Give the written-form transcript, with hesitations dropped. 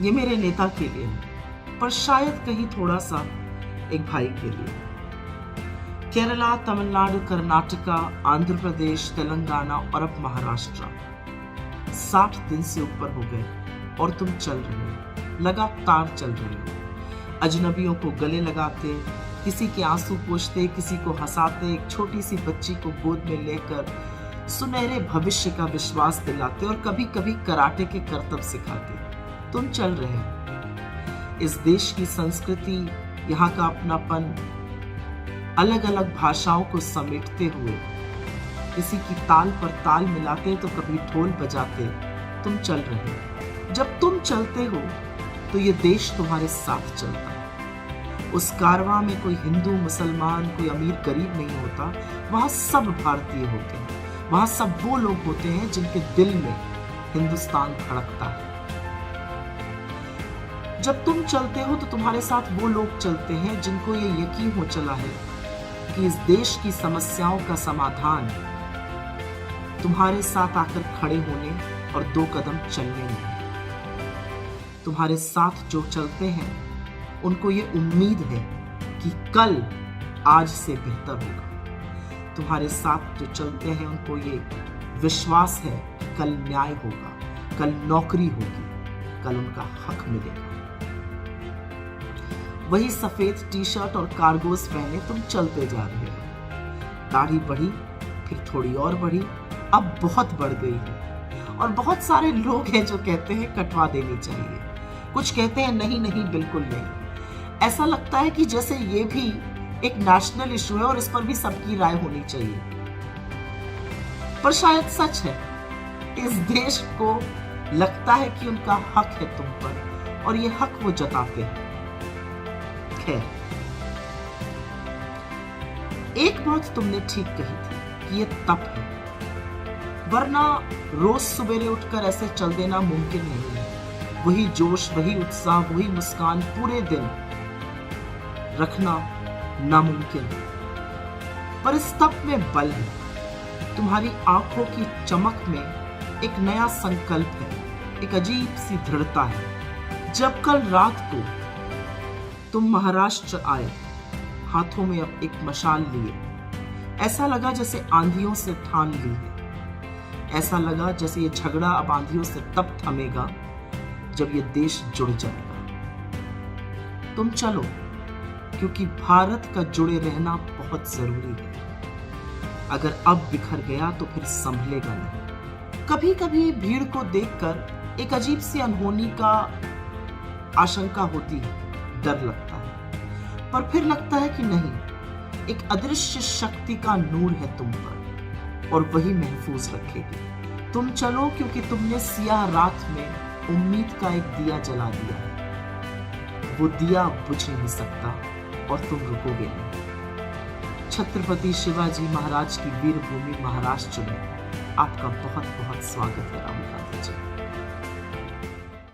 ये मेरे नेता के लिए है, पर शायद कहीं थोड़ा सा एक भाई के लिए। केरला, तमिलनाडु, कर्नाटका, आंध्र प्रदेश, तेलंगाना और अब महाराष्ट्र 60 दिन से ऊपर हो गए और तुम चल रहे हो, लगातार चल रहे हो। अजनबियों को गले लगाते, किसी के आंसू पोंछते, किसी को हंसाते, एक छोटी सी बच्ची को गोद में लेकर सुनहरे भविष्य का विश्वास दिलाते और कभी कभी कराटे के करतब सिखाते। तुम चल रहे हो। इस देश की संस्कृति, यहाँ का अपनापन, अलग अलग भाषाओं को समेटते हुए किसी की ताल पर ताल मिलाते तो कभी ढोल बजाते। तुम चल रहे हो। जब तुम चलते हो तो ये देश तुम्हारे साथ चलता है। उस कारवां में कोई हिंदू, मुसलमान, कोई अमीर गरीब नहीं होता। वहां सब भारतीय होते हैं। वहां सब वो लोग होते हैं जिनके दिल में हिंदुस्तान धड़कता है। जब तुम चलते हो तो तुम्हारे साथ वो लोग चलते हैं जिनको ये यकीन हो चला है कि इस देश की समस्याओं का समाधान तुम्हारे साथ आकर खड़े होने और 2 कदम चलने में है। तुम्हारे साथ जो चलते हैं उनको ये उम्मीद है कि कल आज से बेहतर होगा। तुम्हारे साथ जो चलते हैं उनको ये विश्वास है कि कल न्याय होगा, कल नौकरी होगी, कल उनका हक मिलेगा। वही सफेद टी शर्ट और कार्गोस पहने तुम चलते जा रहे हो। दाढ़ी बढ़ी, फिर थोड़ी और बढ़ी, अब बहुत बढ़ गई है। और बहुत सारे लोग हैं जो कहते हैं कटवा देनी चाहिए, कुछ कहते हैं नहीं नहीं बिल्कुल नहीं। ऐसा लगता है कि जैसे ये भी एक नेशनल इशू है और इस पर भी सबकी राय होनी चाहिए। पर शायद सच है, इस देश को लगता है कि उनका हक है तुम पर और ये हक वो जताते हैं। खैर, एक बात तुमने ठीक कही थी कि ये तप है, वरना रोज सवेरे उठकर ऐसे चल देना मुमकिन नहीं है। वही जोश, वही उत्साह, वही मुस्कान पूरे दिन रखना नामुमकिन है। पर इस तप में बल है। तुम्हारी आंखों की चमक में एक नया संकल्प है, एक अजीब सी दृढ़ता है। जब कल रात को तुम महाराष्ट्र आए, हाथों में अब एक मशाल लिए, ऐसा लगा जैसे आंधियों से ठान ली है। ऐसा लगा जैसे ये झगड़ा अब आंधियों से तब थमेगा जब ये देश जुड़ जाएगा। तुम चलो, क्योंकि भारत का जुड़े रहना बहुत जरूरी है। अगर अब बिखर गया तो फिर संभलेगा नहीं। कभी कभी भीड़ को देखकर एक अजीब सी अनहोनी का आशंका होती है, डर लगता है। पर फिर लगता है कि नहीं, एक अदृश्य शक्ति का नूर है तुम पर और वही महफूज रखेगी। तुम चलो, क्योंकि तुमने सियाह रात में उम्मीद का एक दिया जला दिया है। वो दिया बुझ नहीं सकता और तुम रुकोगे नहीं। छत्रपति शिवाजी महाराज की वीर भूमि महाराष्ट्र में आपका बहुत बहुत स्वागत है राहुल गांधी जी।